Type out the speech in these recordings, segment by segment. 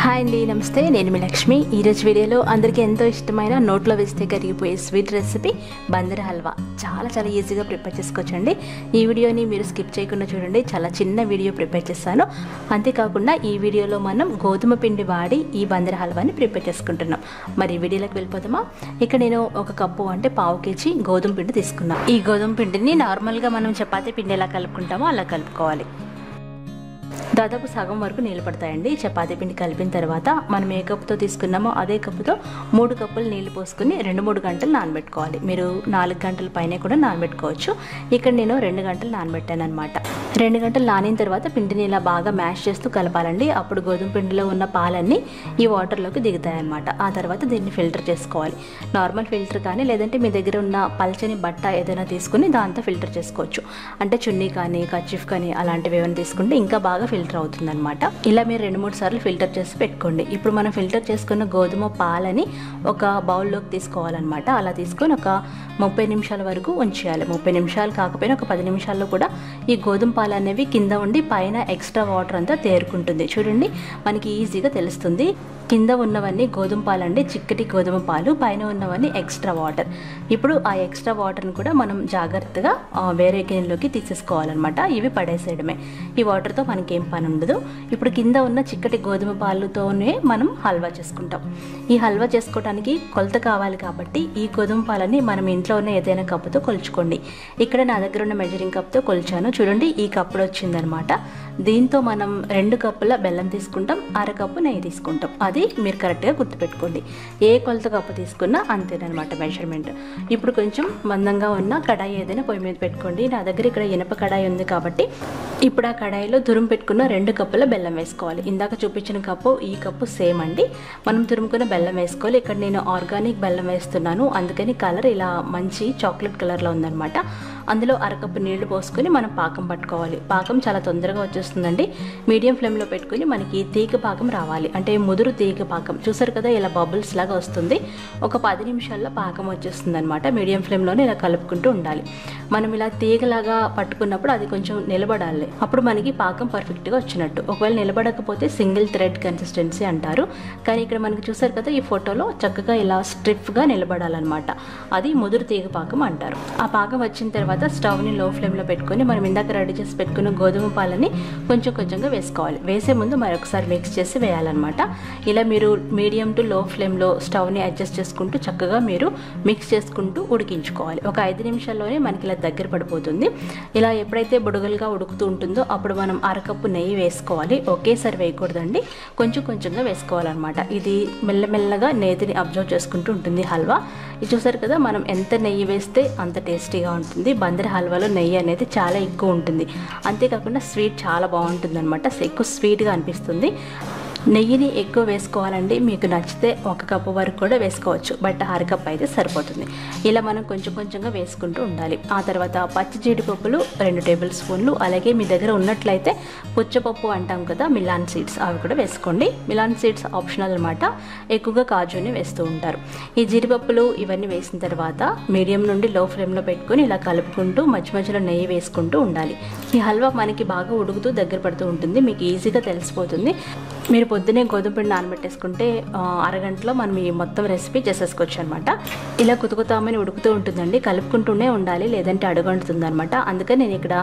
Hi అండి, నమస్తే. నేను మీ లక్ష్మి. ఈరోజు వీడియోలో అందరికీ ఎంతో ఇష్టమైన నోట్లో వేస్తే కరిగిపోయే స్వీట్ రెసిపీ బందర్ హల్వా చాలా ఈజీగా ప్రిపేర్ చేసుకోవచ్చండి. ఈ వీడియోని మీరు స్కిప్ చేయకుండా చూడండి. చాలా చిన్న వీడియో ప్రిపేర్ చేస్తాను. అంతేకాకుండా ఈ వీడియోలో మనం గోధుమ పిండి వాడి ఈ బందర్ హల్వాని ప్రిపేర్ చేసుకుంటున్నాం. మరి వీడియోలోకి వెళ్ళిపోతామా? ఇక్కడ నేను ఒక కప్పు అంటే పావు కేజీ గోధుమ పిండి తీసుకున్నాను. ఈ గోధుమ పిండిని నార్మల్గా మనం చపాతీ పిండి ఎలా కలుపుకుంటామో అలా కలుపుకోవాలి. దాదాపు సగం వరకు నీళ్ళు పడతాయండి. చపాతీ పిండి కలిపిన తర్వాత మనం ఏ కప్పుతో తీసుకున్నామో అదే కప్పుతో 3 కప్పులు నీళ్లు పోసుకుని 2-3 గంటలు నానబెట్టుకోవాలి. మీరు 4 గంటల పైన కూడా నానబెట్టుకోవచ్చు. ఇక్కడ నేను 2 గంటలు నానబెట్టాను అనమాట. 2 గంటలు నానిన తర్వాత పిండిని ఇలా బాగా మ్యాష్ చేస్తూ కలపాలండి. అప్పుడు గోధుమ పిండిలో ఉన్న పాలన్నీ ఈ వాటర్లోకి దిగుతాయి అనమాట. ఆ తర్వాత దీన్ని ఫిల్టర్ చేసుకోవాలి. నార్మల్ ఫిల్టర్ కానీ లేదంటే మీ దగ్గర ఉన్న పల్చని బట్ట ఏదైనా తీసుకుని దాంతో ఫిల్టర్ చేసుకోవచ్చు. అంటే చున్నీ కానీ కర్చీఫ్ కానీ అలాంటివి ఏమైనా తీసుకుంటే ఇంకా బాగా ఫిల్టర్ అవుతుంది అనమాట. ఇలా మీరు 2-3 సార్లు ఫిల్టర్ చేసి పెట్టుకోండి. ఇప్పుడు మనం ఫిల్టర్ చేసుకున్న గోధుమ పాలని ఒక బౌల్లోకి తీసుకోవాలన్నమాట. అలా తీసుకొని ఒక 30 నిమిషాల వరకు ఉంచేయాలి. 30 నిమిషాలు కాకపోయినా ఒక 10 నిమిషాల్లో కూడా ఈ గోధుమ పాలు అనేవి కింద ఉండి పైన ఎక్స్ట్రా వాటర్ అంతా తేరుకుంటుంది. చూడండి, మనకి ఈజీగా తెలుస్తుంది. కింద ఉన్నవన్నీ గోధుమ పాలు అండి, చిక్కటి గోధుమ పాలు. పైన ఉన్నవన్నీ ఎక్స్ట్రా వాటర్. ఇప్పుడు ఆ ఎక్స్ట్రా వాటర్ని కూడా మనం జాగ్రత్తగా వేరే గిన్నెలోకి తీసేసుకోవాలన్నమాట. ఇవి పడేసేయడమే. ఈ వాటర్తో మనకేం పని ఉండదు. ఇప్పుడు కింద ఉన్న చిక్కటి గోధుమ పాలుతోనే మనం హల్వా చేసుకుంటాం. ఈ హల్వా చేసుకోవడానికి కొలత కావాలి కాబట్టి ఈ గోధుమ పాలని మనం ఇంట్లో ఉన్న ఏదైనా కప్పుతో కొలుచుకోండి. ఇక్కడ నా దగ్గర ఉన్న మెజరింగ్ కప్తో కొలిచాను. చూడండి, ఈ కప్పుడు వచ్చిందనమాట. దీంతో మనం 2 కప్పుల బెల్లం తీసుకుంటాం, 1/2 కప్పు నెయ్యి తీసుకుంటాం. అది మీరు కరెక్ట్గా గుర్తుపెట్టుకోండి. ఏ కొలత కప్పు తీసుకున్నా అంతేనమాట మెజర్మెంట్. ఇప్పుడు కొంచెం మందంగా ఉన్న కడాయి ఏదైనా పొయ్యి మీద పెట్టుకోండి. నా దగ్గర ఇక్కడ ఇనప కడాయి ఉంది కాబట్టి ఇప్పుడు ఆ కడాయిలో తురుము పెట్టుకున్న 2 కప్పుల బెల్లం వేసుకోవాలి. ఇందాక చూపించిన కప్పు ఈ కప్పు సేమ్ అండి. మనం తురుముకున్న బెల్లం వేసుకోవాలి. ఇక్కడ నేను ఆర్గానిక్ బెల్లం వేస్తున్నాను, అందుకని కలర్ ఇలా మంచి చాక్లెట్ కలర్లో ఉందన్నమాట. అందులో 1/2 కప్పు నీళ్లు పోసుకొని మనం పాకం పట్టుకోవాలి. పాకం చాలా తొందరగా వచ్చేస్తుందండి. మీడియం ఫ్లేమ్లో పెట్టుకుని మనకి తీగ పాకం రావాలి. అంటే ముదురు తీగ పాకం చూసారు కదా, ఇలా బబుల్స్ లాగా వస్తుంది. ఒక 10 నిమిషాల్లో పాకం వచ్చేస్తుంది అనమాట. మీడియం ఫ్లేమ్లోనే ఇలా కలుపుకుంటూ ఉండాలి. మనం ఇలా తీగలాగా పట్టుకున్నప్పుడు అది కొంచెం నిలబడాలి. అప్పుడు మనకి పాకం పర్ఫెక్ట్గా వచ్చినట్టు. ఒకవేళ నిలబడకపోతే సింగిల్ థ్రెడ్ కన్సిస్టెన్సీ అంటారు. కానీ ఇక్కడ మనకి చూసారు కదా, ఈ ఫోటోలో చక్కగా ఇలా స్ట్రిఫ్గా నిలబడాలన్నమాట. అది ముదురు తీగ పాకం అంటారు. ఆ పాకం వచ్చిన తర్వాత స్టవ్ని లో ఫ్లేమ్లో పెట్టుకొని మనం ఇందాక రెడీ చేసి పెట్టుకున్న గోధుమ పాలని కొంచెంగా వేసుకోవాలి. వేసే ముందు మరొకసారి మిక్స్ చేసి వేయాలన్నమాట. ఇలా మీరు మీడియం టు లో ఫ్లేమ్లో స్టవ్ని అడ్జస్ట్ చేసుకుంటూ చక్కగా మీరు మిక్స్ చేసుకుంటూ ఉడికించుకోవాలి. ఒక 5 నిమిషాల్లోనే మనకి ఇలా దగ్గర పడిపోతుంది. ఇలా ఎప్పుడైతే బుడగలుగా ఉడుకుతూ ఉంటుందో అప్పుడు మనం 1/2 కప్పు నెయ్యి వేసుకోవాలి. ఒకేసారి వేయకూడదండి, కొంచెంగా వేసుకోవాలన్నమాట. ఇది మెల్లమెల్లగా నేతిని అబ్జర్వ్ చేసుకుంటూ ఉంటుంది హల్వా. ఇది చూసారు కదా, మనం ఎంత నెయ్యి వేస్తే అంత టేస్టీగా ఉంటుంది. బందర్ హల్వాలో నెయ్యి అనేది చాలా ఎక్కువ ఉంటుంది. అంతేకాకుండా స్వీట్ చాలా బాగుంటుంది అనమాట. ఎక్కువ స్వీట్గా అనిపిస్తుంది. నెయ్యిని ఎక్కువ వేసుకోవాలండి. మీకు నచ్చితే 1 కప్పు వరకు కూడా వేసుకోవచ్చు, బట్ 1/2 కప్ అయితే సరిపోతుంది. ఇలా మనం కొంచెంగా వేసుకుంటూ ఉండాలి. ఆ తర్వాత పచ్చి జీడిపప్పులు 2 టేబుల్ స్పూన్లు, అలాగే మీ దగ్గర ఉన్నట్లయితే పుచ్చపప్పు అంటాం కదా, మిలాన్ సీడ్స్, అవి కూడా వేసుకోండి. మిలాన్ సీడ్స్ ఆప్షనల్ అనమాట. ఎక్కువగా కాజుని వేస్తూ ఉంటారు. ఈ జీడిపప్పులు ఇవన్నీ వేసిన తర్వాత మీడియం నుండి లో ఫ్లేమ్లో పెట్టుకొని ఇలా కలుపుకుంటూ మధ్యలో నెయ్యి వేసుకుంటూ ఉండాలి. ఈ హల్వా మనకి బాగా ఉడుకుతూ దగ్గర పడుతూ ఉంటుంది. మీకు ఈజీగా తెలిసిపోతుంది. మీరు పొద్దునే గోధుమ పిండి నానబెట్టేసుకుంటే అరగంటలో మనం ఈ మొత్తం రెసిపీ చేసేసుకోవచ్చు అనమాట. ఇలా కుతుకుతామని ఉడుకుతూ ఉంటుందండి. కలుపుకుంటూనే ఉండాలి, లేదంటే అడుగంటుతుంది అనమాట. అందుకని నేను ఇక్కడ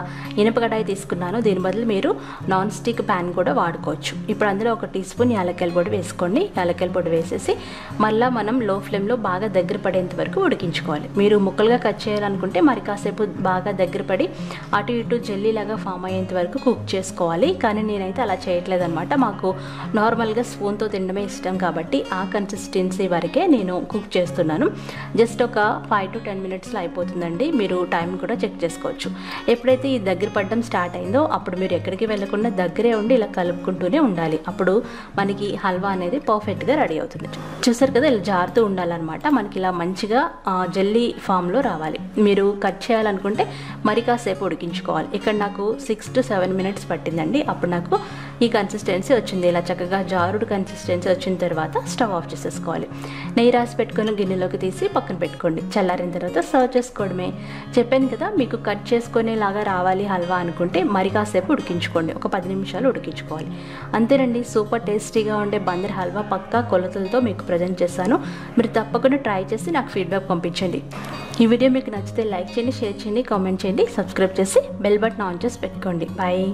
ఇనప కడాయి తీసుకున్నాను. దీని బదులు మీరు నాన్ స్టిక్ ప్యాన్ కూడా వాడుకోవచ్చు. ఇప్పుడు అందులో 1 టీ స్పూన్ యాలక్కాయల పొడి వేసుకోండి. యాలక్కాయల పొడి వేసేసి మళ్ళీ మనం లో ఫ్లేమ్లో బాగా దగ్గర పడేంత వరకు ఉడికించుకోవాలి. మీరు ముక్కలుగా కట్ చేయాలనుకుంటే మరి కాసేపు బాగా దగ్గర పడి అటు ఇటు జెల్లీలాగా ఫామ్ అయ్యేంత వరకు కుక్ చేసుకోవాలి. కానీ నేనైతే అలా చేయట్లేదు అనమాట. మాకు నార్మల్గా స్పూన్తో తినడమే ఇష్టం కాబట్టి ఆ కన్సిస్టెన్సీ వరకే నేను కుక్ చేస్తున్నాను. జస్ట్ ఒక 5 to 10 మినిట్స్లో అయిపోతుందండి. మీరు టైం కూడా చెక్ చేసుకోవచ్చు. ఎప్పుడైతే ఈ దగ్గర పడడం స్టార్ట్ అయిందో అప్పుడు మీరు ఎక్కడికి వెళ్ళకుండా దగ్గరే ఉండి ఇలా కలుపుకుంటూనే ఉండాలి. అప్పుడు మనకి హల్వా అనేది పర్ఫెక్ట్గా రెడీ అవుతుంది. చూసారు కదా, ఇలా జారుతూ ఉండాలన్నమాట. మనకి ఇలా మంచిగా జెల్లీ ఫామ్లో రావాలి. మీరు కట్ చేయాలనుకుంటే మరి కాసేపు ఉడికించుకోవాలి. ఇక్కడ నాకు 6 to 7 మినిట్స్ పట్టిందండి. అప్పుడు నాకు ఈ కన్సిస్టెన్సీ వచ్చింది. ఇలా చక్కగా జారుడు కన్సిస్టెన్సీ వచ్చిన తర్వాత స్టవ్ ఆఫ్ చేసేసుకోవాలి. నెయ్యి రాసి పెట్టుకొని గిన్నెలోకి తీసి పక్కన పెట్టుకోండి. చల్లారిన తర్వాత సర్వ్ చేసుకోవడమే. చెప్పాను కదా, మీకు కట్ చేసుకునేలాగా రావాలి హల్వా అనుకుంటే మరి కాసేపు ఉడికించుకోండి. ఒక 10 నిమిషాలు ఉడికించుకోవాలి. అంతేనండి, సూపర్ టేస్టీగా ఉండే బందర్ హల్వా పక్కా కొలతలతో మీకు ప్రజెంట్ చేశాను. మీరు తప్పకుండా ట్రై చేసి నాకు ఫీడ్బ్యాక్ పంపించండి. ఈ వీడియో మీకు నచ్చితే లైక్ చేయండి, షేర్ చేయండి, కామెంట్ చేయండి, సబ్స్క్రైబ్ చేసి బెల్ బటన్ ఆన్ చేసి పెట్టుకోండి. బాయ్.